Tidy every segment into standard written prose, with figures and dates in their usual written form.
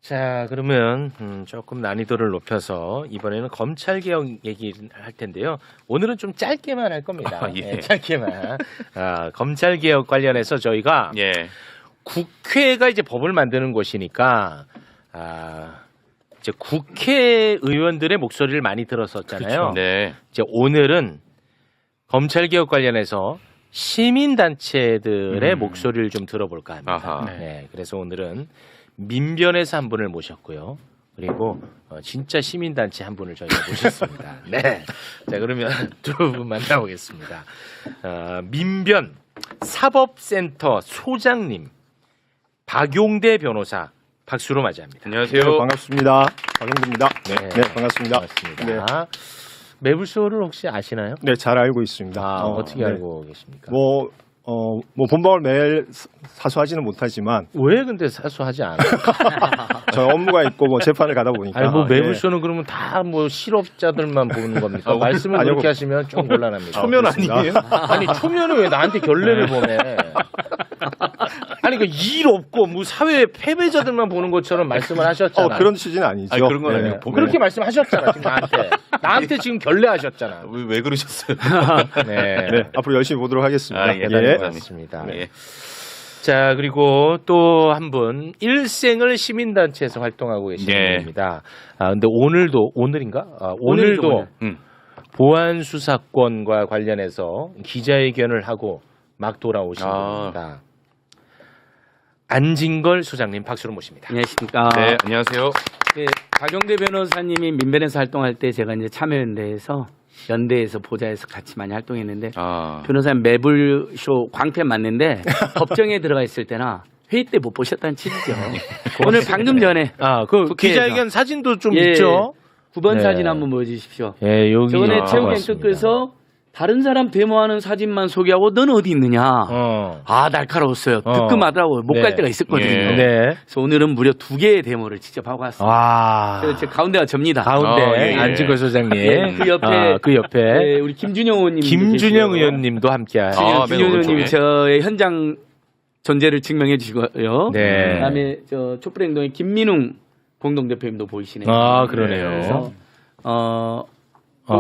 자, 그러면 조금 난이도를 높여서 이번에는 검찰 개혁 얘기를 할 텐데요. 오늘은 좀 짧게만 할 겁니다. 예. 짧게만. 검찰 개혁 관련해서 저희가 예. 국회가 이제 법을 만드는 곳이니까 이제 국회의원들의 목소리를 많이 들었었잖아요. 그렇죠. 네. 이제 오늘은 검찰 개혁 관련해서 시민단체들의 목소리를 좀 들어볼까 합니다. 아하. 네, 그래서 오늘은 민변에서 한 분을 모셨고요. 그리고 진짜 시민단체 한 분을 저희가 모셨습니다. 네. 자, 그러면 두 분 만나보겠습니다. 민변 사법센터 소장님 박용대 변호사 박수로 맞이합니다. 안녕하세요. 네, 반갑습니다. 박용대입니다. 네, 반갑습니다. 반갑습니다. 매불쇼를 혹시 아시나요? 네, 잘 알고 있습니다. 어떻게 네. 알고 계십니까? 뭐 본방을 매일 사수하지는 못하지만 왜 근데 사수하지 않아요? 저 업무가 있고 뭐 재판을 가다 보니까. 아니 뭐 예. 매불쇼는 그러면 다 뭐 실업자들만 보는 겁니까? 말씀을 아니요. 그렇게 하시면 좀 곤란합니다. 초면 그렇습니다. 아니에요? 아니 초면은 왜 나한테 결례를 보내? 아니 그 일 없고 뭐 사회 패배자들만 보는 것처럼 말씀을 하셨잖아. 그런 취지는 아니죠. 아니, 그런 건 아니에요. 그렇게 말씀하셨잖아 지금 나한테 지금 결례하셨잖아. 왜 그러셨어요? 네, 네, 앞으로 열심히 보도록 하겠습니다. 아, 예. 대단히 고맙습니다. 예. 자, 그리고 또 한 분 일생을 시민단체에서 활동하고 계시는 예. 분입니다. 근데 오늘인가? 오늘도 음. 보안 수사권과 관련해서 기자회견을 하고 막 돌아오신 분입니다. 안진걸 소장님 박수로 모십니다. 안녕하십니까. 네, 안녕하세요. 네, 박용대 변호사님이 민변에서 활동할 때 제가 이제 참여연대에서 연대에서 보좌에서 같이 많이 활동했는데 변호사님 매불쇼 광팬 맞는데 법정에 들어가 있을 때나 회의 때 못 보셨다는 취지죠. 오늘 방금 전에 그 국회에서. 기자회견 사진도 좀 예, 있죠? 9번 네. 사진 한번 보여주십시오. 예, 여기 저번에 체육행 맞습니다. 뜯고서 다른 사람 데모하는 사진만 소개하고 너는 어디 있느냐. 날카로웠어요. 뜨끔하더라고요. 못 갈 네. 때가 있었거든요. 예. 네. 그래서 오늘은 무려 2개의 데모를 직접 하고 왔습니다. 와. 그래서 제 가운데가 접니다. 가운데 예. 안진걸 소장님. 네, 그 옆에 네, 우리 김준영 의원님 김준영 의원님도 함께할. 아, 맨 김준영 의원님이 오른쪽에. 저의 현장 존재를 증명해 주시고요. 네. 그다음에 저 촛불행동의 김민웅 공동대표님도 보이시네요. 그러네요. 그래서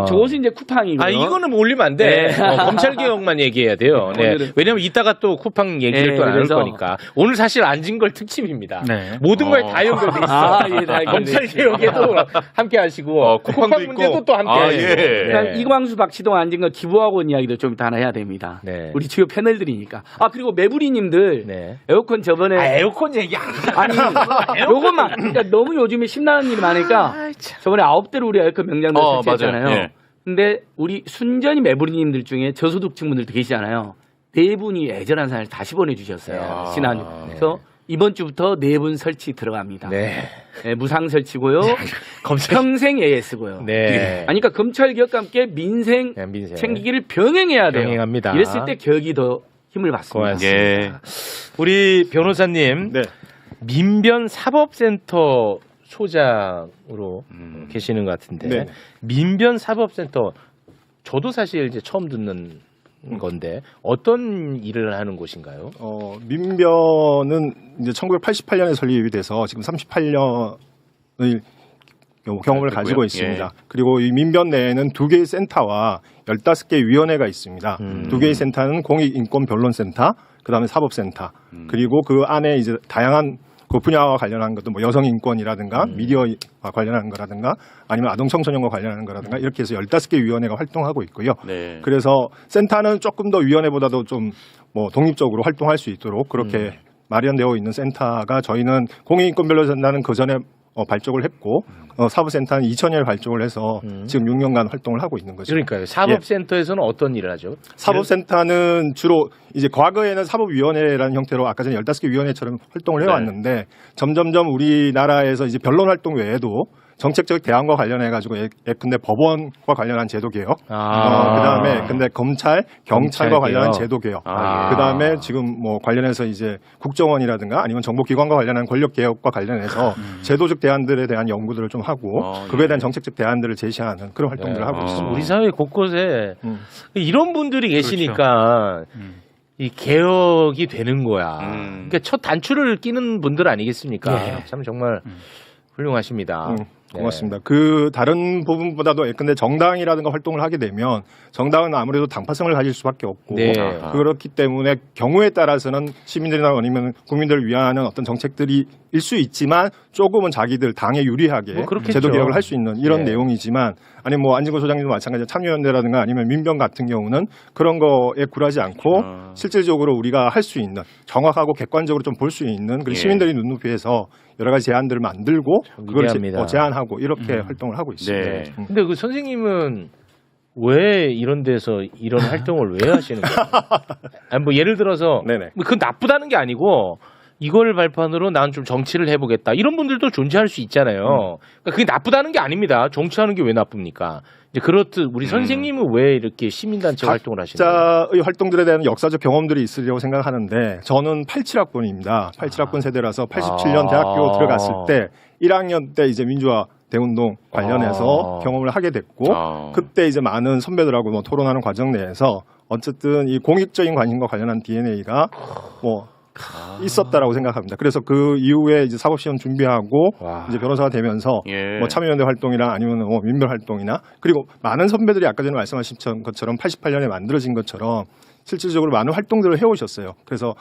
저것은 이제 쿠팡이고요. 이거는 올리면 안 돼. 네. 검찰 개혁만 얘기해야 돼요. 네. 오늘은- 왜냐면 이따가 또 쿠팡 얘기를 네, 또 나눌 그래서- 거니까. 오늘 사실 안진걸 특집입니다. 네. 모든 거에 다 연결돼 있어. 예, 다 연결돼 검찰 있어요. 개혁에도 함께 하시고 쿠팡도 쿠팡 문제도 있고. 또 함께 아, 하시고. 예. 그냥 이광수 박치동 안진걸 기부학원 이야기도 좀 이따 하나 해야 됩니다. 네. 우리 주요 패널들이니까. 그리고 매부리님들 네. 에어컨 저번에 에어컨 얘기 아니 요것만 그러니까 너무 요즘에 신나는 일이 많으니까 저번에 9대로 우리 에어컨 명장들 설치했잖아요. 맞아요. 예. 근데 우리 순전히 매부리님들 중에 저소득층 분들도 계시잖아요. 4분이 애절한 사연을 다시 보내주셨어요. 지난주. 그래서 이번 주부터 4분 설치 들어갑니다. 네. 네, 무상 설치고요. 검찰 평생 AS고요. 네. 아니, 그러니까 검찰 개혁과 함께 민생 네, 민생. 챙기기를 병행해야 돼요. 병행합니다. 이랬을 때 개혁이 더 힘을 받습니다. 고맙습니다. 예. 우리 변호사님 네. 민변 사법센터 소장으로 계시는 것 같은데 네. 민변 사법센터 저도 사실 이제 처음 듣는 건데 어떤 일을 하는 곳인가요? 민변은 이제 1988년에 설립이 돼서 지금 38년의 경험을 됐고요. 가지고 있습니다. 예. 그리고 이 민변 내에는 2개의 센터와 15개 위원회가 있습니다. 2개의 센터는 공익인권변론센터, 그다음에 사법센터, 그리고 그 안에 이제 다양한 그 분야와 관련한 것도 뭐 여성 인권이라든가 미디어와 관련한 거라든가 아니면 아동 청소년과 관련한 거라든가 이렇게 해서 15개 위원회가 활동하고 있고요. 네. 그래서 센터는 조금 더 위원회보다도 좀 뭐 독립적으로 활동할 수 있도록 그렇게 마련되어 있는 센터가 저희는 공익인권변론센터는 그 전에 발족을 했고 사법센터는 2000년에 발족을 해서 지금 6년간 활동을 하고 있는 거죠. 그러니까요. 사법센터에서는 어떤 일을 하죠? 사법센터는 주로 이제 과거에는 사법위원회라는 형태로 아까 전에 15개 위원회처럼 활동을 해왔는데 점점점 우리나라에서 이제 변론 활동 외에도 정책적 대안과 관련해 가지고 예컨대 법원과 관련한 제도 개혁, 그다음에 근데 검찰, 경찰과 관련한 제도 개혁, 그다음에 지금 뭐 관련해서 이제 국정원이라든가 아니면 정보기관과 관련한 권력 개혁과 관련해서 제도적 대안들에 대한 연구들을 좀 하고 그거에 대한 정책적 대안들을 제시하는 그런 활동들을 하고 있습니다. 우리 사회 곳곳에 이런 분들이 계시니까 이 개혁이 되는 거야. 그러니까 첫 단추를 끼는 분들 아니겠습니까? 예. 참 정말 훌륭하십니다. 고맙습니다. 그 다른 부분보다도 근데 정당이라든가 활동을 하게 되면 정당은 아무래도 당파성을 가질 수밖에 없고 네. 그렇기 때문에 경우에 따라서는 시민들이나 아니면 국민들을 위한 어떤 정책들이 일 수 있지만 조금은 자기들 당에 유리하게 뭐 그렇겠죠. 제도 개혁을 할 수 있는 이런 네. 내용이지만 아니면 뭐 안진걸 소장님도 마찬가지로 참여연대라든가 아니면 민변 같은 경우는 그런 거에 굴하지 않고 실질적으로 우리가 할 수 있는 정확하고 객관적으로 좀 볼 수 있는 그리고 시민들이 눈높이에서 여러 가지 제안들을 만들고 그걸 위대합니다. 제안하고 이렇게 활동을 하고 있습니다. 네. 근데 그 선생님은 왜 이런 데서 이런 활동을 왜 하시는 거예요? 아니 뭐 예를 들어서 네네. 뭐 그건 나쁘다는 게 아니고 이걸 발판으로 난 좀 정치를 해보겠다 이런 분들도 존재할 수 있잖아요. 그러니까 그게 나쁘다는 게 아닙니다. 정치하는 게 왜 나쁩니까? 이제 그렇듯 우리 선생님은 왜 이렇게 시민단체 활동을 하시는 거예요? 각자의 활동들에 대한 역사적 경험들이 있으리라고 생각하는데 저는 87학번입니다. 87학번 세대라서 87년 대학교 들어갔을 때 1학년 때 이제 민주화 대운동 관련해서 경험을 하게 됐고 그때 이제 많은 선배들하고 뭐 토론하는 과정 내에서 어쨌든 이 공익적인 관심과 관련한 DNA가 뭐 있었다라고 생각합니다. 그래서 그 이후에 이제 사법시험 준비하고 이제 변호사가 되면서 뭐 참여연대 활동이나 아니면 뭐 민변 활동이나 그리고 많은 선배들이 아까 전에 말씀하신 것처럼 88년에 만들어진 것처럼 실질적으로 많은 활동들을 해오셨어요. 그래서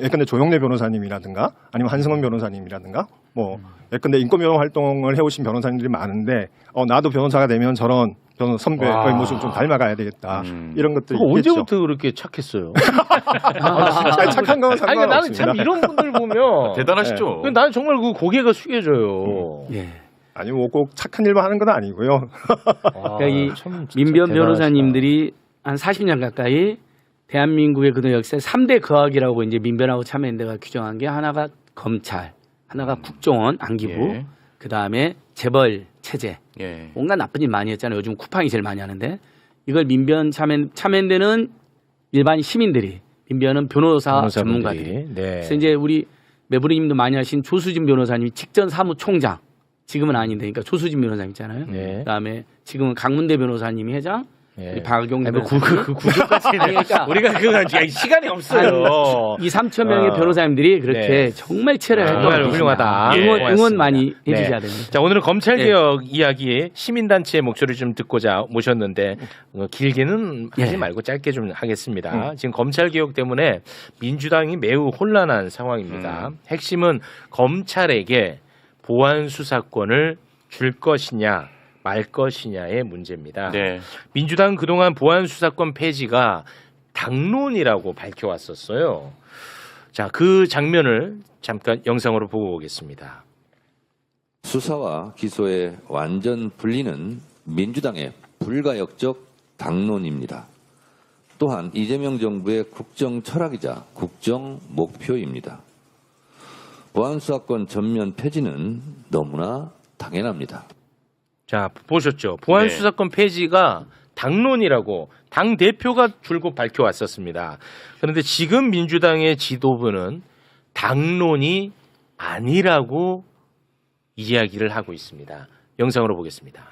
예컨대 조영래 변호사님이라든가 아니면 한승원 변호사님이라든가 뭐 예컨대 인권변호 활동을 해오신 변호사님들이 많은데 나도 변호사가 되면 저런 변호 선배의 모습을 좀 닮아가야 되겠다 이런 것들이 그거 있겠죠. 언제부터 그렇게 착했어요? 아니, 착한 건 아니 그러니까 나는 상관없습니다. 참 이런 분들 보면 대단하시죠. 나는 정말 그 고개가 숙여져요. 예. 아니 뭐 꼭 착한 일만 하는 건 아니고요. 그러니까 이 참 진짜 민변 대단하시다. 변호사님들이 한 40년 가까이 대한민국의 그동 역사에 3대 거학이라고 이제 민변하고 참여연대가 규정한 게 하나가 검찰, 하나가 국정원, 안기부, 예. 그 다음에 재벌 체제. 예. 온갖 나쁜 일 많이 했잖아요. 요즘 쿠팡이 제일 많이 하는데 이걸 민변 참여연대는 일반 시민들이, 민변은 변호사 전문가들이. 네. 그래서 이제 우리 매부리님도 많이 하신 조수진 변호사님이 직전 사무총장, 지금은 아닌데, 그러니까 조수진 변호사님 있잖아요. 네. 그다음에 지금은 강문대 변호사님이 회장, 네. 우리 박용래 뭐 변호사님. 그 구조까지는 그러니까 우리가 그건 시간이 없어요. 2, 3천 명의 변호사님들이 그렇게 네. 정말 치열하게 정말 활동하고 훌륭하다. 있습니다. 예. 응원 고맙습니다. 많이 네. 해주셔야 됩니다. 자, 오늘은 검찰개혁 이야기 시민단체의 목소리를 좀 듣고자 모셨는데 길게는 하지 예. 말고 짧게 좀 하겠습니다. 지금 검찰개혁 때문에 민주당이 매우 혼란한 상황입니다. 핵심은 검찰에게 보안수사권을 줄 것이냐 말 것이냐의 문제입니다. 네. 민주당은 그동안 보안수사권 폐지가 당론이라고 밝혀왔었어요. 자, 그 장면을 잠깐 영상으로 보고 오겠습니다. 수사와 기소의 완전 분리는 민주당의 불가역적 당론입니다. 또한 이재명 정부의 국정 철학이자 국정 목표입니다. 보안수사권 전면 폐지는 너무나 당연합니다. 자, 보셨죠? 보안수사권 폐지가 당론이라고 당대표가 줄곧 밝혀왔었습니다. 그런데 지금 민주당의 지도부는 당론이 아니라고 이야기를 하고 있습니다. 영상으로 보겠습니다.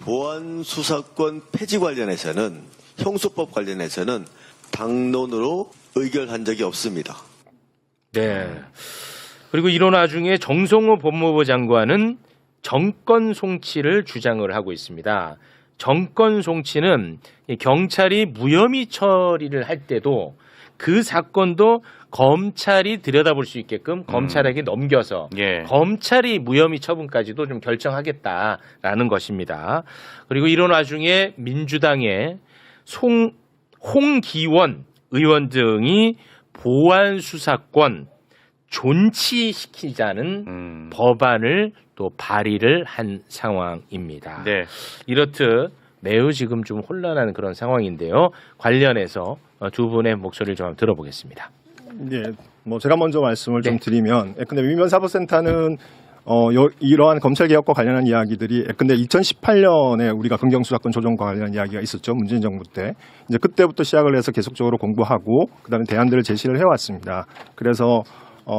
보안수사권 폐지 관련해서는 형소법 관련해서는 당론으로 의결한 적이 없습니다. 네. 그리고 이런 와중에 정성호 법무부 장관은 정권 송치를 주장을 하고 있습니다. 정권 송치는 경찰이 무혐의 처리를 할 때도 그 사건도 검찰이 들여다볼 수 있게끔 검찰에게 넘겨서 예. 검찰이 무혐의 처분까지도 좀 결정하겠다라는 것입니다. 그리고 이런 와중에 민주당의 홍기원 의원 등이 보안 수사권 존치시키자는 법안을 또 발의를 한 상황입니다. 네. 이렇듯 매우 지금 좀 혼란한 그런 상황인데요. 관련해서 두 분의 목소리를 좀 한번 들어보겠습니다. 예, 뭐 제가 먼저 말씀을 네. 좀 드리면, 근데 민변사법센터는 이러한 검찰 개혁과 관련한 이야기들이, 근데 2018년에 우리가 검경수사권 조정과 관련한 이야기가 있었죠. 문재인 정부 때. 이제 그때부터 시작을 해서 계속적으로 공부하고 그다음에 대안들을 제시를 해왔습니다. 그래서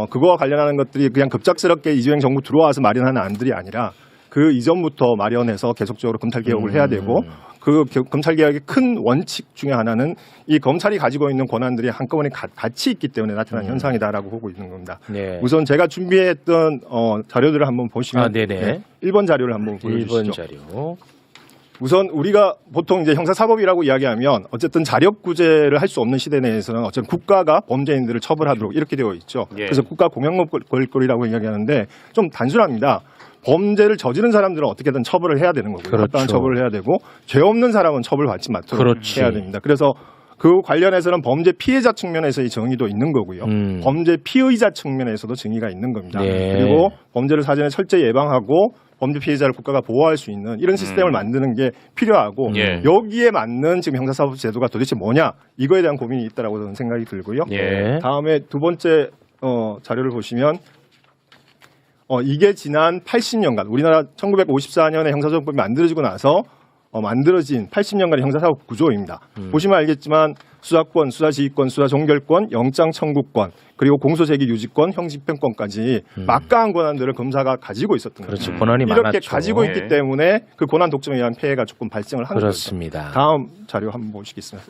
그거와 관련하는 것들이 그냥 급작스럽게 이재명 정부 들어와서 마련하는 안들이 아니라 그 이전부터 마련해서 계속적으로 검찰 개혁을 해야 되고 그 검찰 개혁의 큰 원칙 중에 하나는 이 검찰이 가지고 있는 권한들이 한꺼번에 같이 있기 때문에 나타난 현상이다라고 보고 있는 겁니다. 네. 우선 제가 준비했던 자료들을 한번 보시면 네네. 네, 1번 자료를 한번 보여주시죠. 1번 자료. 우선 우리가 보통 이제 형사사법이라고 이야기하면 어쨌든 자력구제를 할 수 없는 시대 내에서는 어쨌든 국가가 범죄인들을 처벌하도록 이렇게 되어 있죠. 예. 그래서 국가 공영법 권리라고 이야기하는데 좀 단순합니다. 범죄를 저지른 사람들은 어떻게든 처벌을 해야 되는 거고요. 그렇죠. 합당한 처벌을 해야 되고 죄 없는 사람은 처벌받지 않도록 그렇지. 해야 됩니다. 그래서 그 관련해서는 범죄 피해자 측면에서의 정의도 있는 거고요. 범죄 피의자 측면에서도 정의가 있는 겁니다. 네. 그리고 범죄를 사전에 철저히 예방하고 범죄 피해자를 국가가 보호할 수 있는 이런 시스템을 만드는 게 필요하고 예. 여기에 맞는 지금 형사사법 제도가 도대체 뭐냐 이거에 대한 고민이 있다라고 저는 생각이 들고요. 예. 다음에 두 번째 자료를 보시면 이게 지난 80년간 우리나라 1954년에 형사소송법이 만들어지고 나서 만들어진 80년간의 형사사법 구조입니다. 보시면 알겠지만 수사권, 수사지휘권, 수사종결권, 영장청구권, 그리고 공소제기 유지권, 형집행권까지 막강한 권한들을 검사가 가지고 있었던 거죠. 그렇죠. 권한이 이렇게 많았죠. 가지고 있기 네. 때문에 그 권한 독점에 의한 폐해가 조금 발생을 하는 거죠. 그렇습니다. 다음 자료 한번 보시겠습니다.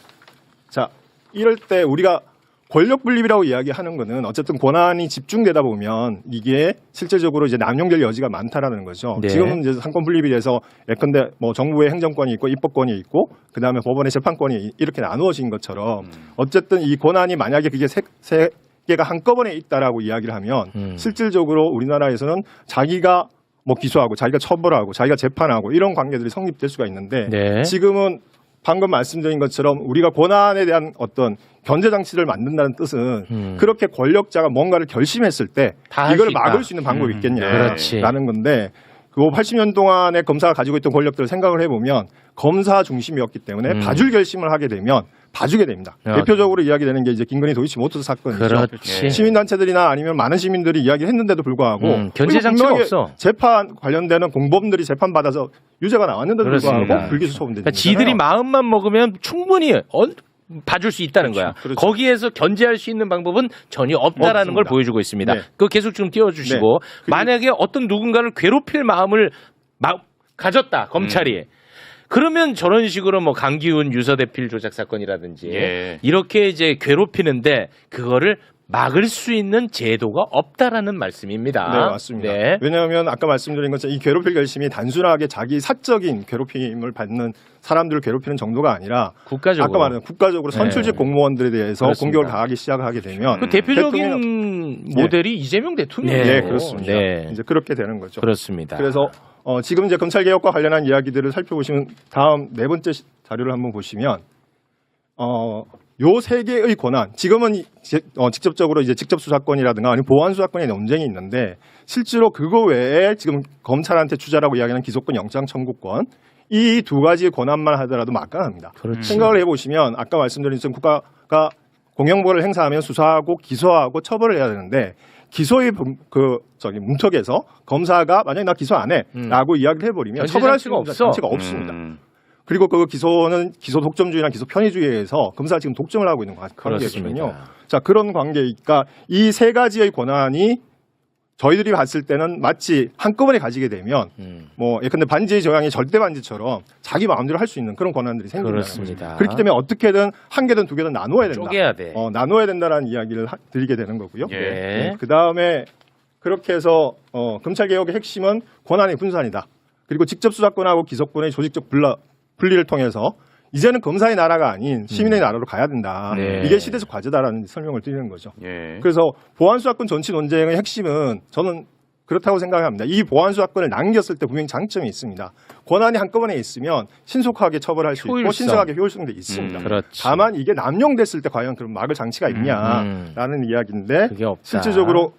자, 이럴 때 우리가 권력 분립이라고 이야기하는 거는 어쨌든 권한이 집중되다 보면 이게 실질적으로 이제 남용될 여지가 많다라는 거죠. 네. 지금은 이제 상권 분립이 돼서 예컨대 뭐 정부의 행정권이 있고 입법권이 있고 그다음에 법원의 재판권이 이렇게 나누어진 것처럼 어쨌든 이 권한이 만약에 그게 세 개가 한꺼번에 있다라고 이야기를 하면 실질적으로 우리나라에서는 자기가 뭐 기소하고 자기가 처벌하고 자기가 재판하고 이런 관계들이 성립될 수가 있는데 네. 지금은 방금 말씀드린 것처럼 우리가 권한에 대한 어떤 견제 장치를 만든다는 뜻은 그렇게 권력자가 뭔가를 결심했을 때 다할 이걸 수 있다. 막을 수 있는 방법이 그렇지. 있겠냐라는 건데 그 80년 동안에 검사가 가지고 있던 권력들을 생각을 해보면 검사 중심이었기 때문에 봐줄 결심을 하게 되면 봐주게 됩니다. 대표적으로 이야기되는 게 이제 김건희 도이치모터스 사건이죠. 그렇지. 시민단체들이나 아니면 많은 시민들이 이야기를 했는데도 불구하고 견제 장치가 분명하게 없어. 재판 관련되는 공범들이 재판 받아서 유죄가 나왔는데도 그렇습니다. 불구하고 불기소 처분되는 그러니까 지들이 마음만 먹으면 충분히 봐줄 수 있다는 거야. 그렇죠. 거기에서 견제할 수 있는 방법은 전혀 없다라는 걸 없습니다. 보여주고 있습니다. 네. 그거 계속 좀 띄워주시고 네. 만약에 어떤 누군가를 괴롭힐 마음을 가졌다 검찰이. 그러면 저런 식으로 뭐 강기훈 유서대필 조작 사건이라든지 예. 이렇게 이제 괴롭히는데 그거를 막을 수 있는 제도가 없다라는 말씀입니다. 네, 맞습니다. 네. 왜냐하면 아까 말씀드린 것처럼 이 괴롭힐 결심이 단순하게 자기 사적인 괴롭힘을 받는 사람들을 괴롭히는 정도가 아니라 국가적으로. 아까 말한 국가적으로 선출직 네. 공무원들에 대해서 그렇습니다. 공격을 가하기 시작하게 되면 그 대표적인 대통령- 모델이 이재명 대통령이에요. 네, 그렇습니다. 네. 이제 그렇게 되는 거죠. 그렇습니다. 그래서 지금 이제 검찰 개혁과 관련한 이야기들을 살펴보시면 다음 네 번째 자료를 한번 보시면 요 세 개의 권한 지금은 직접적으로 이제 직접 수사권이라든가 아니면 보완 수사권의 논쟁이 있는데 실제로 그거 외에 지금 검찰한테 주자라고 이야기하는 기소권, 영장 청구권 이 두 가지의 권한만 하더라도 막강합니다. 그렇지. 생각을 해보시면 아까 말씀드린 것처럼 국가가 공영법을 행사하면 수사하고 기소하고 처벌을 해야 되는데 기소의 문턱에서 검사가 만약에 나 기소 안 해라고 이야기를 해버리면 견제 처벌할 수 장치가 있는 없어. 장치가 없습니다. 그리고 그 기소는 기소 독점주의나 기소 편의주의에서 검사가 지금 독점을 하고 있는 관계거든요. 그렇습니다. 자, 그런 관계니까 이 세 가지의 권한이 저희들이 봤을 때는 마치 한꺼번에 가지게 되면 뭐 예컨대 반지의 제왕이 절대 반지처럼 자기 마음대로 할 수 있는 그런 권한들이 생긴다는 거죠. 그렇습니다. 그렇기 때문에 어떻게든 한 개든 두 개든 나눠야 된다. 쪼개야 돼. 나눠야 된다라는 이야기를 드리게 되는 거고요. 예. 네. 그 다음에 그렇게 해서 검찰 개혁의 핵심은 권한의 분산이다. 그리고 직접 수사권하고 기소권의 조직적 분리를 통해서 이제는 검사의 나라가 아닌 시민의 나라로 가야 된다. 네. 이게 시대적 과제다라는 설명을 드리는 거죠. 예. 그래서 보안수사권 전치 논쟁의 핵심은 저는 그렇다고 생각합니다. 이 보안수사권을 남겼을 때 분명히 장점이 있습니다. 권한이 한꺼번에 있으면 신속하게 처벌할 수 있고 효율성. 신속하게 효율성도 있습니다. 그렇지. 다만 이게 남용됐을 때 과연 그런 막을 장치가 있냐라는 이야기인데 그게 없다. 실질적으로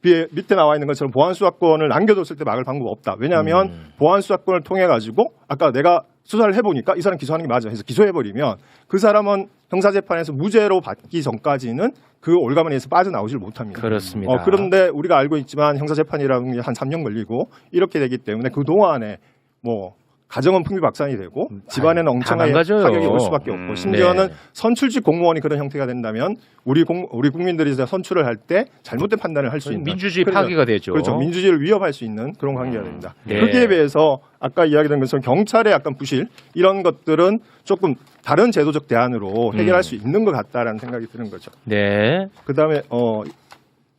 밑에 나와 있는 것처럼 보안수사권을 남겨뒀을 때 막을 방법 없다. 왜냐하면 보안수사권을 통해 가지고 아까 내가 수사를 해보니까 이 사람 기소하는 게 맞아 해서 기소해버리면 그 사람은 형사재판에서 무죄로 받기 전까지는 그 올가머니에서 빠져나오질 못합니다. 그렇습니다. 그런데 우리가 알고 있지만 형사재판이라는 게 한 3년 걸리고 이렇게 되기 때문에 그동안에 뭐 가정은 풍비박산이 되고 집안에는 엉청하게 망가져요. 타격이 올 수밖에 없고 심지어는 네. 선출직 공무원이 그런 형태가 된다면 우리 국민들이 선출을 할 때 잘못된 판단을 할 수 있는 민주주의 그러니까 파괴가 되죠. 그렇죠. 민주주의를 위협할 수 있는 그런 관계가 됩니다. 네. 거기에 비해서 아까 이야기된 것처럼 경찰의 약간 부실 이런 것들은 조금 다른 제도적 대안으로 해결할 수 있는 것 같다라는 생각이 드는 거죠. 네. 그다음에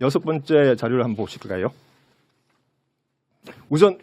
6번째 자료를 한번 보실까요? 우선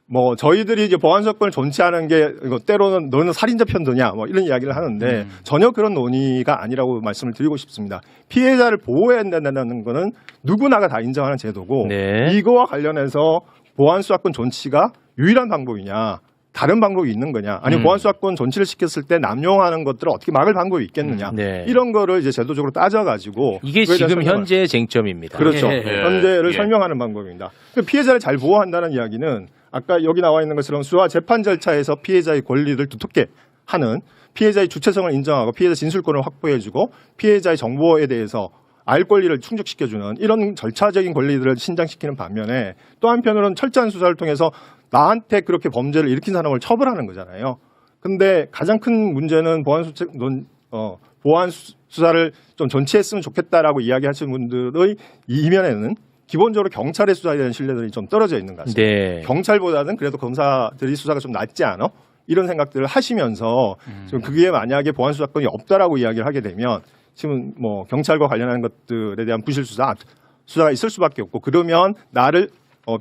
뭐 저희들이 이제 보안 사건을 존치하는 게 이거 때로는 너는 살인자 편드냐 뭐 이런 이야기를 하는데 전혀 그런 논의가 아니라고 말씀을 드리고 싶습니다. 피해자를 보호해야 된다는 거는 누구나가 다 인정하는 제도고 네. 이거와 관련해서 보안 수사권 존치가 유일한 방법이냐 다른 방법이 있는 거냐 아니면 보안 수사권 존치를 시켰을 때 남용하는 것들을 어떻게 막을 방법이 있겠느냐 네. 이런 거를 이제 제도적으로 따져가지고 이게 그거에 대한 지금 설명을 현재의 쟁점입니다. 그렇죠. 예. 현재를 예. 설명하는 방법입니다. 피해자를 잘 보호한다는 이야기는 아까 여기 나와 있는 것처럼 수사 재판 절차에서 피해자의 권리를 두텁게 하는 피해자의 주체성을 인정하고 피해자 진술권을 확보해주고 피해자의 정보에 대해서 알 권리를 충족시켜주는 이런 절차적인 권리들을 신장시키는 반면에 또 한편으로는 철저한 수사를 통해서 나한테 그렇게 범죄를 일으킨 사람을 처벌하는 거잖아요. 근데 가장 큰 문제는 보안 수사를 좀 존치했으면 좋겠다라고 이야기하시는 분들의 이면에는 기본적으로 경찰의 수사에 대한 신뢰들이 좀 떨어져 있는 것 같습니다. 네. 경찰보다는 그래도 검사들이 수사가 좀 낫지 않아? 이런 생각들을 하시면서 지금 그게 만약에 보안 수사권이 없다라고 이야기를 하게 되면 지금 뭐 경찰과 관련한 것들에 대한 부실 수사가 있을 수밖에 없고 그러면 나를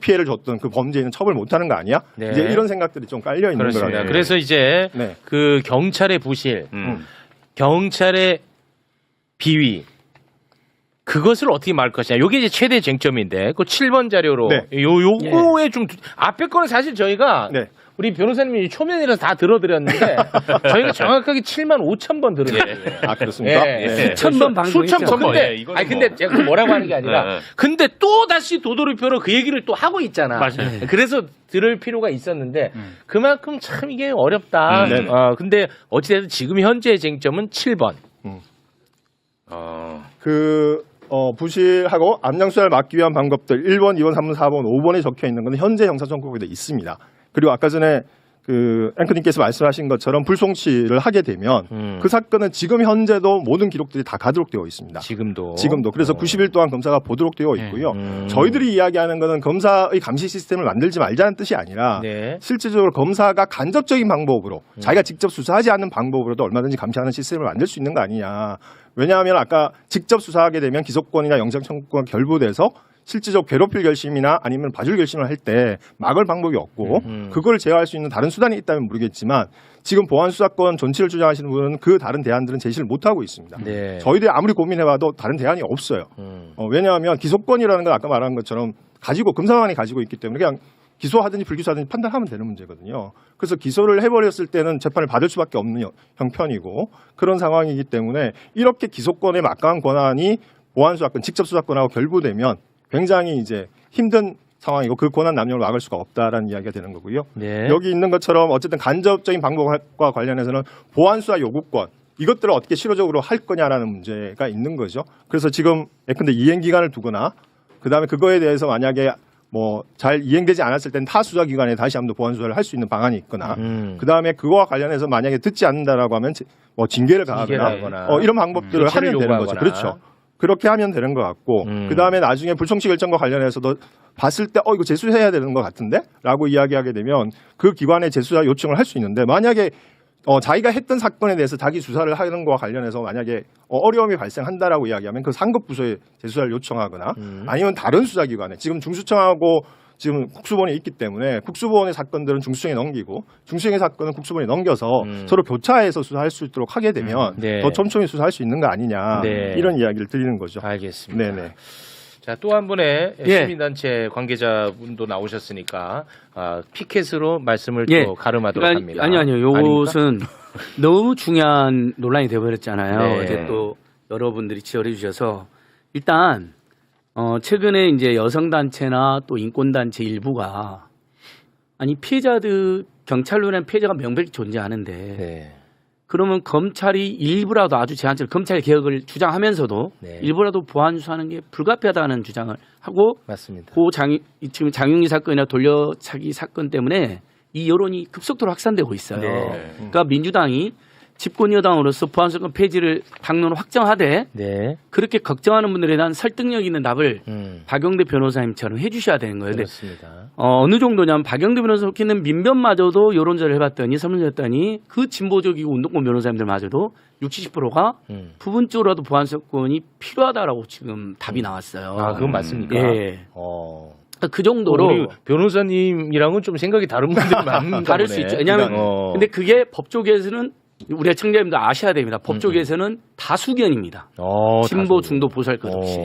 피해를 줬던 그 범죄인은 처벌 못하는 거 아니야? 네. 이제 이런 생각들이 좀 깔려 있는 그렇습니다. 거라요. 그래서 이제 네. 그 경찰의 부실, 경찰의 비위 그것을 어떻게 막을 것이냐. 이게 이제 최대 쟁점인데 그 7번 자료로 네. 요거에 좀 앞에 거는 사실 저희가 네. 우리 변호사님이 초면이라서 다 들어드렸는데 저희가 정확하게 7만 5천 번 들었어요. 아 그렇습니까? 예. 네. 수천 번 방송했죠. 수천 번. 근데 예, 이거는 아니 근데 뭐. 제가 뭐라고 하는 게 아니라 네. 근데 또 다시 도돌이표로 그 얘기를 또 하고 있잖아. 맞아요. 그래서 들을 필요가 있었는데 그만큼 참 이게 어렵다. 네네. 근데 어찌됐든 지금 현재의 쟁점은 7번. 부실하고 암장수사를 막기 위한 방법들 1번, 2번, 3번, 4번, 5번에 적혀 있는 것은 현재 형사청구법에도 있습니다. 그리고 아까 전에 그 앵커님께서 말씀하신 것처럼 불송치를 하게 되면 그 사건은 지금 현재도 모든 기록들이 다 가도록 되어 있습니다. 지금도. 그래서 90일 동안 검사가 보도록 되어 있고요. 저희들이 이야기하는 것은 검사의 감시 시스템을 만들지 말자는 뜻이 아니라 네. 실질적으로 검사가 간접적인 방법으로 자기가 직접 수사하지 않는 방법으로도 얼마든지 감시하는 시스템을 만들 수 있는 거 아니냐. 왜냐하면 아까 직접 수사하게 되면 기소권이나 영장청구권과 결부돼서 실질적 괴롭힐 결심이나 아니면 봐줄 결심을 할 때 막을 방법이 없고 그걸 제어할 수 있는 다른 수단이 있다면 모르겠지만 지금 보안 수사권 존치를 주장하시는 분은 그 다른 대안들은 제시를 못하고 있습니다. 네. 저희들이 아무리 고민해봐도 다른 대안이 없어요. 왜냐하면 기소권이라는 건 아까 말한 것처럼 검사관이 가지고 있기 때문에 그냥 기소하든지 불기소하든지 판단하면 되는 문제거든요. 그래서 기소를 해버렸을 때는 재판을 받을 수밖에 없는 형편이고 그런 상황이기 때문에 이렇게 기소권의 막강한 권한이 보안 수사권, 직접 수사권하고 결부되면 굉장히 이제 힘든 상황이고 그 권한 남용을 막을 수가 없다라는 이야기가 되는 거고요. 네. 여기 있는 것처럼 어쨌든 간접적인 방법과 관련해서는 보안 수사 요구권 이것들을 어떻게 실효적으로 할 거냐라는 문제가 있는 거죠. 그래서 지금 예컨대 이행 기간을 두거나 그다음에 그거에 대해서 만약에 뭐 잘 이행되지 않았을 때는 타 수사 기관에 다시 한번 보안 수사를 할 수 있는 방안이 있거나 그다음에 그거와 관련해서 만약에 듣지 않는다라고 하면 뭐 징계를 가하거나 이런 방법들을 조치를 하면 되는 거죠. 요구하거나. 그렇죠. 그렇게 하면 되는 것 같고 그다음에 나중에 불청시 결정과 관련해서도 봤을 때 이거 재수해야 되는 것 같은데 라고 이야기하게 되면 그 기관에 재수사 요청을 할 수 있는데 만약에 자기가 했던 사건에 대해서 자기 수사를 하는 거와 관련해서 만약에 어려움이 발생한다라고 이야기하면 그 상급 부서에 재수사를 요청하거나 아니면 다른 수사기관에 지금 중수청하고 지금 국수본이 있기 때문에 국수본의 사건들은 중수청에 넘기고 중수청의 사건은 국수본에 넘겨서 서로 교차해서 수사할 수 있도록 하게 되면 네. 더 촘촘히 수사할 수 있는 거 아니냐 네. 이런 이야기를 드리는 거죠. 알겠습니다. 네네. 자, 또 한 분의 예. 시민단체 관계자분도 나오셨으니까 피켓으로 말씀을 예. 또 가름하도록 합니다. 아니요. 요것은 너무 중요한 논란이 돼버렸잖아요. 네. 어제 또 여러분들이 지원해 주셔서 일단 최근에 이제 여성단체나 또 인권단체 일부가 아니 피해자들 경찰로는 피해자가 명백히 존재하는데 네. 그러면 검찰이 일부라도 아주 제한적으로 검찰 개혁을 주장하면서도 네. 일부라도 보안 수사하는 게 불가피하다는 주장을 하고 맞습니다. 지금 장윤기 사건이나 돌려차기 사건 때문에 이 여론이 급속도로 확산되고 있어요. 네. 그러니까 민주당이 집권 여당으로서 보안수사권 폐지를 당론을 확정하되 네. 그렇게 걱정하는 분들에 대한 설득력 있는 답을 박영대 변호사님처럼 해주셔야 되는 거예요. 근데 그렇습니다. 어느 정도냐면 박영대 변호사 속해 있는 민변마저도 여론조사를 해봤더니 설문조사했더니 그 진보적이고 운동권 변호사님들마저도 60~70%가 부분적으로라도 보안수사권이 필요하다라고 지금 답이 나왔어요. 아, 그건 맞습니까? 예. 어. 그 정도로 우리 변호사님이랑은 좀 생각이 다른 분들이 많은가 다를 수 보네. 있죠. 왜냐하면 근데 그게 법조계에서는 우리가 청자님도 아셔야 됩니다. 법조계에서는 다수견입니다. 진보, 중도, 보수할 것 없이.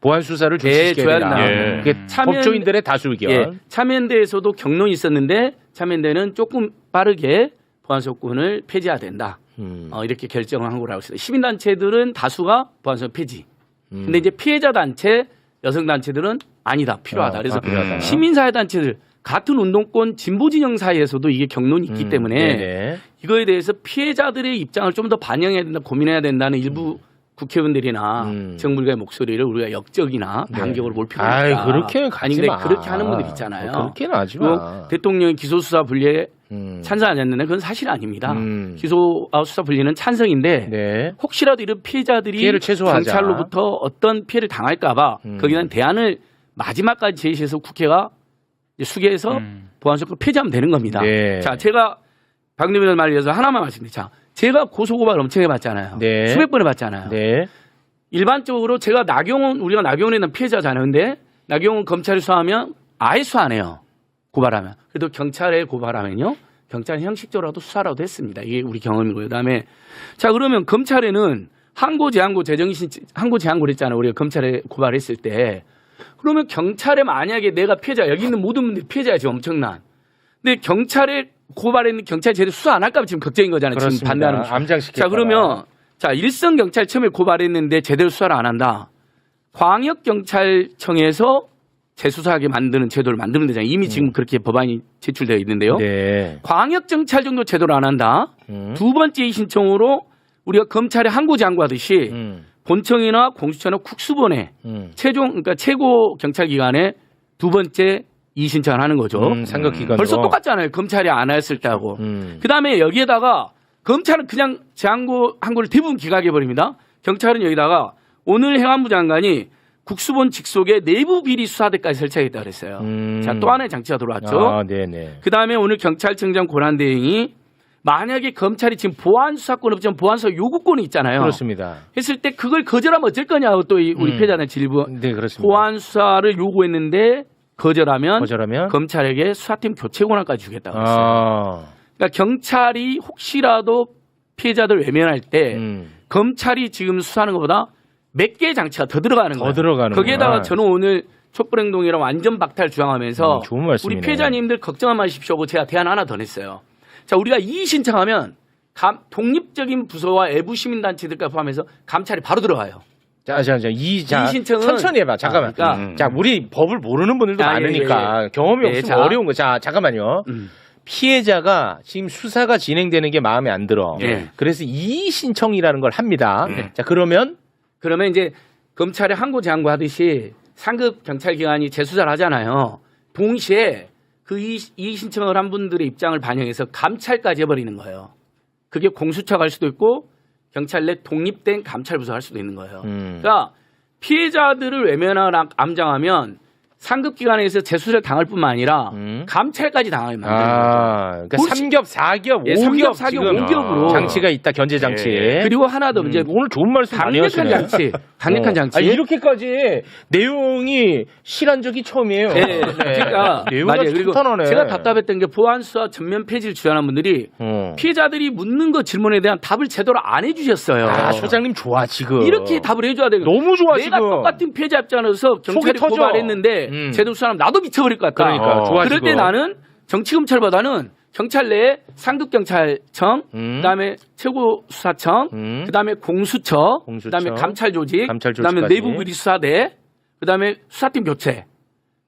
보안 수사를 예, 줘야 된다. 된다. 예. 그게 법조인들의 다수 의견. 예, 참여연대에서도 경론이 있었는데 참여연대는 조금 빠르게 보안수사권을 폐지해야 된다. 이렇게 결정을 한 거라고 했어요. 시민단체들은 다수가 보안수사 폐지. 근데 이제 피해자 단체, 여성 단체들은 아니다, 필요하다. 그래서 필요하다. 시민사회 단체들 같은 운동권 진보 진영 사이에서도 이게 경론이 있기 때문에 네네. 이거에 대해서 피해자들의 입장을 좀 더 반영해야 된다, 고민해야 된다는 일부 국회의원들이나 정부의 목소리를 우리가 역적이나 반격으로 몰 필요가 아이, 있다. 그렇게 가지 아니 근데 마. 그렇게 하는 분들 있잖아요. 그렇게는 하지 그리고 마. 대통령이 기소수사 분리에 찬성하지 않는데 그건 사실 아닙니다. 기소수사 분리는 찬성인데 네. 혹시라도 이런 피해자들이 피해를 최소화하자. 경찰로부터 어떤 피해를 당할까봐 거기에 대한 대안을 마지막까지 제시해서 국회가 이제 수개해서 보안수사권 폐지하면 되는 겁니다. 네. 자, 제가 박노면 말을 위해서 하나만 말씀드립니다. 자, 제가 고소고발 엄청 해봤잖아요. 네. 수백 번 해봤잖아요. 네. 일반적으로 제가 우리가 나경원에 대한 피해자잖아요. 근데 나경원 검찰이 수사하면 아예 수사 안 해요. 고발하면. 그래도 경찰에 고발하면요. 경찰은 형식적으로라도 수사라도 했습니다. 이게 우리 경험이고요. 그다음에 자, 그러면 검찰에는 항고 제한고를 했잖아요. 우리가 검찰에 고발했을 때. 그러면 경찰에 만약에 내가 피해자, 여기 있는 모든 분들이 피해자야, 지금 엄청난. 근데 경찰에 고발했는데 경찰이 제대로 수사 안 할까 봐 지금 걱정인 거잖아요. 그렇습니다. 지금 반대하는 거. 암장시킬까 자, 그러면 자, 일선 경찰청에 고발했는데 제대로 수사를 안 한다. 광역경찰청에서 재수사하게 만드는 제도를 만들면 되잖아요. 이미 지금 그렇게 법안이 제출되어 있는데요. 네. 광역경찰청도 제대로 안 한다. 두 번째 이 신청으로 우리가 검찰에 항고 제한구하듯이 본청이나 공수처나 국수본에 그러니까 최고 경찰기관에 두 번째 이 신청을 하는 거죠. 상급 기관으로. 벌써 똑같잖아요. 검찰이 안 했을 때하고. 그다음에 여기에다가 검찰은 그냥 항고를 대부분 기각해 버립니다. 경찰은 여기다가 오늘 행안부 장관이 국수본 직속에 내부 비리 수사대까지 설치하겠다 그랬어요. 자, 또 하나의 장치가 들어왔죠. 아, 네네. 그다음에 오늘 경찰청장 권한대행이 만약에 검찰이 지금 보안수사권 없지만 보안수사 요구권이 있잖아요. 그렇습니다. 했을 때 그걸 거절하면 어쩔 거냐고 또 우리 피해자는 질문. 네, 그렇습니다. 보안수사를 요구했는데 거절하면 검찰에게 수사팀 교체 권한까지 주겠다고 했어요. 그러니까 경찰이 혹시라도 피해자들 외면할 때 검찰이 지금 수사하는 것보다 몇 개의 장치가 더 들어가는 거예요. 거기에다가 저는 오늘 촛불행동이랑 완전 박탈 주장하면서 좋은 말씀이네. 우리 피해자님들 걱정하지 마십시오 하고 제가 대안 하나 더 냈어요. 자, 우리가 이의 신청하면 독립적인 부서와 외부 시민단체들까지 포함해서 감찰이 바로 들어가요. 자, 이 신청은 천천히 해봐. 잠깐만. 그러니까 자, 우리 법을 모르는 분들도 많으니까 예. 경험이 예, 없으면 자. 어려운 거. 자, 잠깐만요. 피해자가 지금 수사가 진행되는 게 마음에 안 들어. 예. 그래서 이의 신청이라는 걸 합니다. 자, 그러면 이제 검찰에 항고 제한고 하듯이 상급 경찰기관이 재수사를 하잖아요. 동시에 그 이의 신청을 한 분들의 입장을 반영해서 감찰까지 해버리는 거예요. 그게 공수처가 할 수도 있고 경찰 내 독립된 감찰부서가 할 수도 있는 거예요. 그러니까 피해자들을 외면하거나 암장하면 상급기관에서 재수사를 당할 뿐만 아니라 감찰까지 당하게 만드는 거죠. 그러니까 3겹, 4겹, 예, 5겹 3겹, 4겹, 지금 5겹으로 장치가 있다. 견제 장치. 그리고 하나 더 이제 오늘 좋은 말씀 많이 강력한 하시네. 장치, 강력한 장치. 이렇게까지 내용이 실한 적이 처음이에요. 네. 그러니까 내용이 맞아요. 그리고 탄탄하네. 제가 답답했던 게 보안수사 전면 폐지를 주장한 분들이 피해자들이 묻는 거 질문에 대한 답을 제대로 안 해주셨어요. 아, 소장님 좋아 지금. 이렇게 답을 해줘야 되고 너무 좋아 내가 지금. 똑같은 피해자 입장에서 경찰이 터져. 고발했는데 제대로 수사하면 나도 미쳐버릴 것 같다. 그러니까 좋아 그럴 지금. 때 나는 정치검찰보다는 경찰 내에 상급경찰청, 그다음에 최고수사청, 그다음에 공수처, 그다음에 감찰조직, 그다음에 내부비리 수사대, 그다음에 수사팀 교체.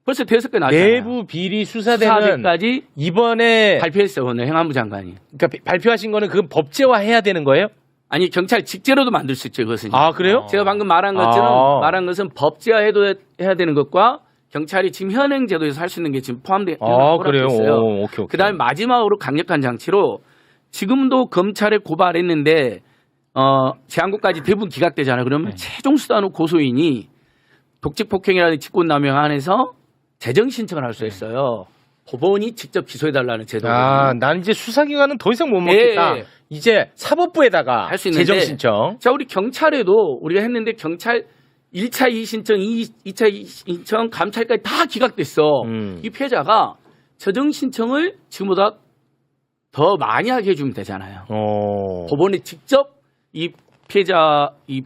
벌써 5개 나왔잖아요. 내부 비리 수사대는 수사대까지 이번에 발표했어요. 오늘 행안부 장관이. 그러니까 발표하신 거는 그건 법제화 해야 되는 거예요? 아니 경찰 직제로도 만들 수 있죠. 그것은. 아, 그래요? 제가 방금 말한 것은 법제화해도 해야 되는 것과 경찰이 지금 현행 제도에서 할 수 있는 게 지금 포함되어 그래요? 있어요. 오, 오케이. 그다음에 마지막으로 강력한 장치로 지금도 검찰에 고발했는데 재항고까지 대부분 기각되잖아요. 그러면 최종 수단으로 고소인이 독직폭행이라든지 직권남용 안에서 재정 신청을 할 수 있어요. 법원이 직접 기소해달라는 제도거든요. 난 이제 수사기관은 더 이상 못 먹겠다. 예. 이제 사법부에다가 할 수 있는데 재정 신청. 자, 우리 경찰에도 우리가 했는데 경찰 1차 이의신청, 2차 이의신청, 감찰까지 다 기각됐어. 이 피해자가 재정 신청을 지금보다 더 많이 하게 해주면 되잖아요. 법원에 직접 이 피해자, 이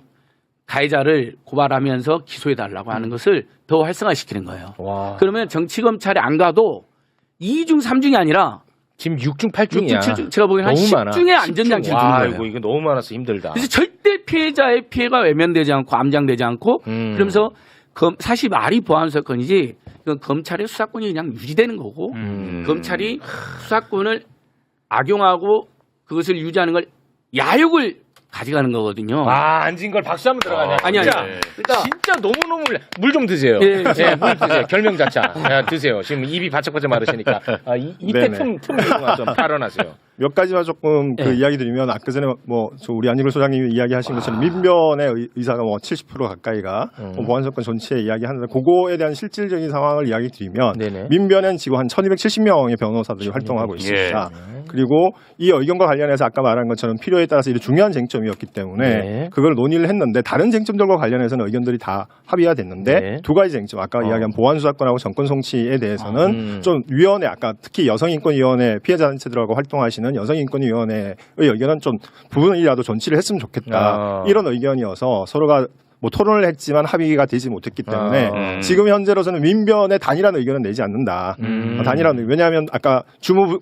가해자를 고발하면서 기소해달라고 하는 것을 더 활성화시키는 거예요. 와. 그러면 정치검찰에 안 가도 2중, 3중이 아니라 지금 6중, 8중이야. 6중, 7중, 제가 보기엔 한 너무 많아. 10중의 안전장치를 주는 거예요. 이거 너무 많아서 힘들다. 그래서 절대 피해자의 피해가 외면되지 않고 암장되지 않고 그러면서 사실 말이 보안 사건이지 이건 검찰의 수사권이 그냥 유지되는 거고 검찰이 수사권을 악용하고 그것을 유지하는 걸 야욕을 가져가는 거거든요. 앉은 걸 박수 한번 들어가네. 아니. 그러니까 진짜 너무너무 물 좀 드세요. 예, 물 드세요. 결명자차. 드세요. 지금 입이 바짝바짝 마르시니까. 입에 틈 좀 탈환하세요. 몇 가지만 조금 그 이야기 드리면 아까 전에 우리 안익을 소장님이 이야기하신 것처럼 민변의 의사가 70% 가까이가 보안사건 전체에 이야기하는데 그거에 대한 실질적인 상황을 이야기 드리면 네네. 민변엔 지금 한 1,270명의 변호사들이 활동하고 있습니다. 그리고 이 의견과 관련해서 아까 말한 것처럼 필요에 따라서 이게 중요한 쟁점이었기 때문에 그걸 논의를 했는데 다른 쟁점들과 관련해서는 의견들이 다 합의가 됐는데 두 가지 쟁점 아까 이야기한 보안수사권하고 정권 송치에 대해서는 좀 위원회 아까 특히 여성인권위원회 피해자 단체들하고 활동하시는 여성인권위원회의 의견은 좀 부분이라도 존치를 했으면 좋겠다 이런 의견이어서 서로가 토론을 했지만 합의가 되지 못했기 때문에 지금 현재로서는 민변의 단일한 의견은 내지 않는다. 단일한 왜냐하면 아까 주무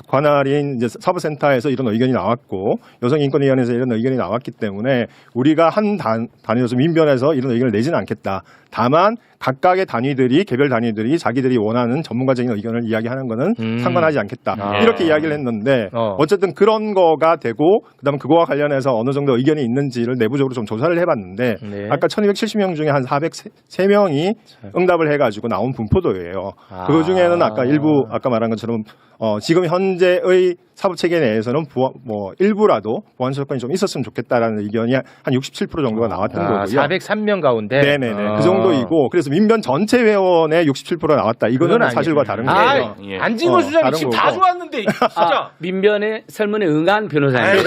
관할인 이제 사법센터에서 이런 의견이 나왔고 여성인권위원회에서 이런 의견이 나왔기 때문에 우리가 한 단위로서 민변에서 이런 의견을 내지는 않겠다. 다만 각각의 단위들이 개별 단위들이 자기들이 원하는 전문가적인 의견을 이야기하는 거는 상관하지 않겠다. 이렇게 이야기를 했는데 어쨌든 그런 거가 되고 그다음에 그거와 관련해서 어느 정도 의견이 있는지를 내부적으로 좀 조사를 해봤는데 아까 1,270명 중에 한 403명이 응답을 해가지고 나온 분포도예요. 그 중에는 아까 일부 아까 말한 것처럼 지금 현재의 사법 체계 내에서는 일부라도 보안 수사권이 좀 있었으면 좋겠다라는 의견이 한 67% 정도가 나왔던 거고요. 403명 가운데. 네네네. 그 정도이고 그래서 민변 전체 회원의 67%가 나왔다. 이거는 사실과 다른 거예요. 안진걸 수장이 지금 다 좋았는데 진짜. 민변의 설문에 응한 변호사님.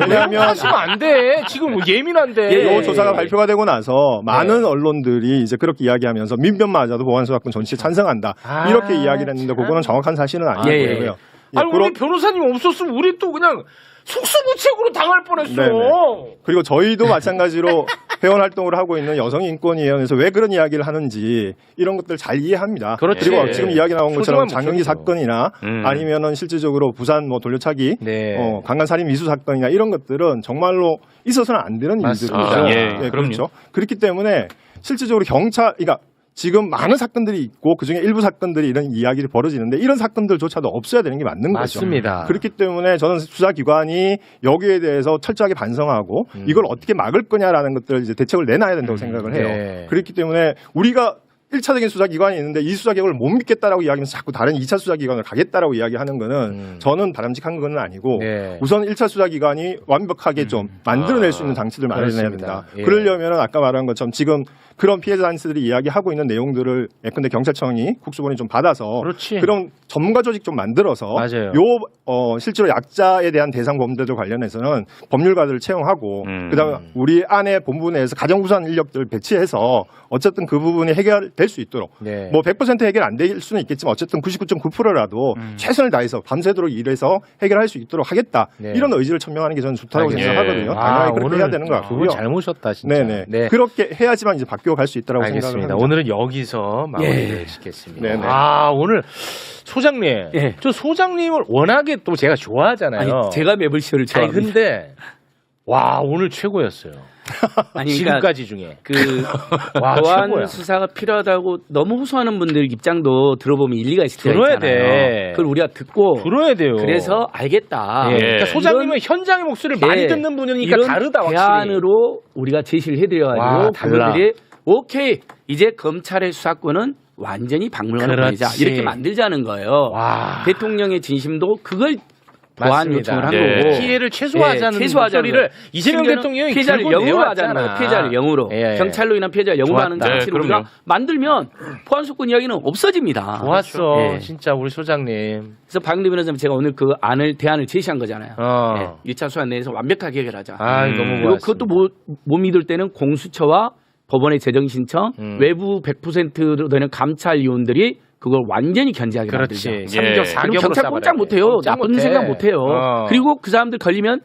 왜냐하면 하시면 안 돼. 지금 예민한데. 이 조사가 발표가 되고 나서 많은 언론들이 이제 그렇게 이야기하면서 민변마저도 보안 수사권 전시에 찬성한다. 이렇게 이야기를 했는데 그거는 정확한 사실은 아니고요. 우리 변호사님 없었으면 우리 또 그냥 속수무책으로 당할 뻔했어. 네네. 그리고 저희도 마찬가지로 회원 활동을 하고 있는 여성인권위원회에서 왜 그런 이야기를 하는지 이런 것들 잘 이해합니다. 그렇지. 그리고 지금 이야기 나온 것처럼 장영기 사건이나 아니면은 실질적으로 부산 돌려차기, 강간살인 미수 사건이나 이런 것들은 정말로 있어서는 안 되는 일들이죠. 그렇죠. 그렇기 때문에 실질적으로 그러니까 지금 많은 사건들이 있고 그중에 일부 사건들이 이런 이야기를 벌어지는데 이런 사건들조차도 없어야 되는 게 맞는 거죠. 맞습니다. 그렇기 때문에 저는 수사기관이 여기에 대해서 철저하게 반성하고 이걸 어떻게 막을 거냐라는 것들을 이제 대책을 내놔야 된다고 생각을 해요. 그렇기 때문에 우리가 1차적인 수사기관이 있는데 이 수사기관을 못 믿겠다라고 이야기하면서 자꾸 다른 2차 수사기관을 가겠다라고 이야기하는 거는 저는 바람직한 건 아니고 우선 1차 수사기관이 완벽하게 좀 만들어낼 수 있는 장치를 마련해야 된다. 그러려면 아까 말한 것처럼 지금 그런 피해자 단체들이 이야기하고 있는 내용들을 예컨대 경찰청이 국수본이 좀 받아서 그런 전문가 조직 좀 만들어서 실제로 약자에 대한 대상 범죄들 관련해서는 법률가들을 채용하고 그다음에 우리 안에 본부 내에서 가장 우수한 인력들을 배치해서 어쨌든 그 부분이 해결될 수 있도록 100% 해결 안 될 수는 있겠지만 어쨌든 99.9%라도 최선을 다해서 밤새도록 일해서 해결할 수 있도록 하겠다. 이런 의지를 천명하는 게 저는 좋다고 생각하거든요. 당연히 그렇게 해야 되는 것 같고요. 잘 모셨다 진짜. 네네. 그렇게 해야지만 이제 바뀌어 갈 수 있다고 생각을 합니다. 오늘은 여기서 마무리를 짓겠습니다. 오늘 소장님, 저 소장님을 워낙에 또 제가 좋아하잖아요. 제가 매불쇼를 좋아합니다. 근데 오늘 최고였어요. 지금까지 중에 보안 수사가 필요하다고 너무 호소하는 분들 입장도 들어보면 일리가 있을 때가 있잖아요. 돼. 그걸 우리가 듣고 들어야 돼요. 그래서 알겠다. 그러니까 소장님은 현장의 목소리를 많이 듣는 분이니까 이런 다르다. 대안으로 우리가 제시를 해드려가지고 그분들이 오케이 이제 검찰의 수사권은 완전히 박물관에 보내자 그렇지. 이렇게 만들자는 거예요. 와. 대통령의 진심도 그걸 보완 맞습니다. 요청을 한 네. 거고 피해를 최소화하자는 목소리를 이재명 대통령이 피해자를 들고 0으로 하자는 내왔잖아. 거예요. 피해자를 0으로 예. 경찰로 인한 피해자 0으로 좋았다. 하는 장치를 네, 우리가 그럼요. 만들면 포환수권 이야기는 없어집니다. 좋았어. 예. 진짜 우리 소장님. 그래서 박영대 변호사님 제가 오늘 그 대안을 제시한 거잖아요. 어. 1차 수사 내에서 완벽하게 해결하자. 아, 너무 그리고 고맙습니다. 그것도 못 믿을 때는 공수처와 법원의 재정 신청, 외부 100%로 되는 감찰위원들이 그걸 완전히 견제하게 그렇지. 만들자. 예. 3격 4격으로 그리고 경찰 꼼짝 못해요. 나쁜 생각 못해요. 그리고 그 사람들 걸리면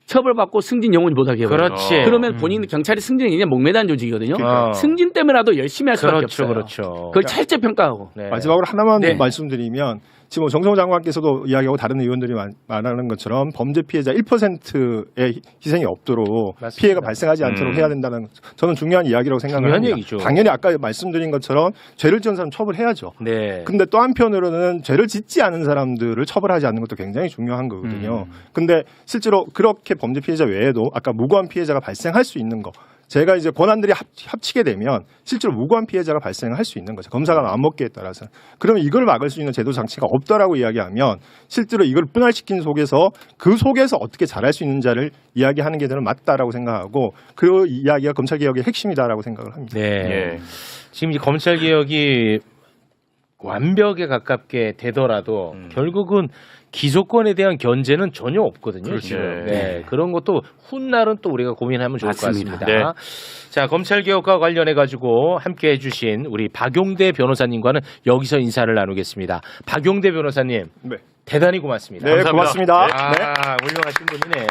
처벌받고 승진 영원히 못하게 해요. 그렇지. 그러면 본인 경찰이 승진이 그냥 목매단 조직이거든요. 그러니까. 승진 때문에라도 열심히 할 수밖에 그렇죠, 없어요. 그렇죠. 그걸 철저히 평가하고. 네. 마지막으로 하나만 네. 말씀드리면 지금 정성호 장관께서도 이야기하고 다른 의원들이 말하는 것처럼 범죄 피해자 1%의 희생이 없도록 맞습니다. 피해가 발생하지 않도록 해야 된다는 저는 중요한 이야기라고 생각을 중요한 합니다. 얘기죠. 당연히 아까 말씀드린 것처럼 죄를 지은 사람 처벌해야죠. 네. 근데 또 한편으로는 죄를 짓지 않은 사람들을 처벌하지 않는 것도 굉장히 중요한 거거든요. 근데 실제로 그렇게 범죄 피해자 외에도 아까 무고한 피해자가 발생할 수 있는 거 제가 이제 권한들이 합치게 되면 실제로 무고한 피해자가 발생할 수 있는 거죠. 검사가 마음먹기에 따라서. 그러면 이걸 막을 수 있는 제도 장치가 없다라고 이야기하면 실제로 이걸 분할시킨 속에서 그 속에서 어떻게 잘할 수 있는지를 이야기하는 게 저는 맞다라고 생각하고 그 이야기가 검찰개혁의 핵심이다라고 생각을 합니다. 네. 예. 지금 이 검찰 개혁이 완벽에 가깝게 되더라도 결국은 기소권에 대한 견제는 전혀 없거든요. 그렇죠. 지금. 네. 그런 것도 훗날은 또 우리가 고민하면 좋을 맞습니다. 것 같습니다. 자, 검찰 개혁과 관련해 가지고 함께 해주신 우리 박용대 변호사님과는 여기서 인사를 나누겠습니다. 박용대 변호사님 네, 대단히 고맙습니다. 네 감사합니다. 고맙습니다. 아, 네. 훌륭하신 분이네.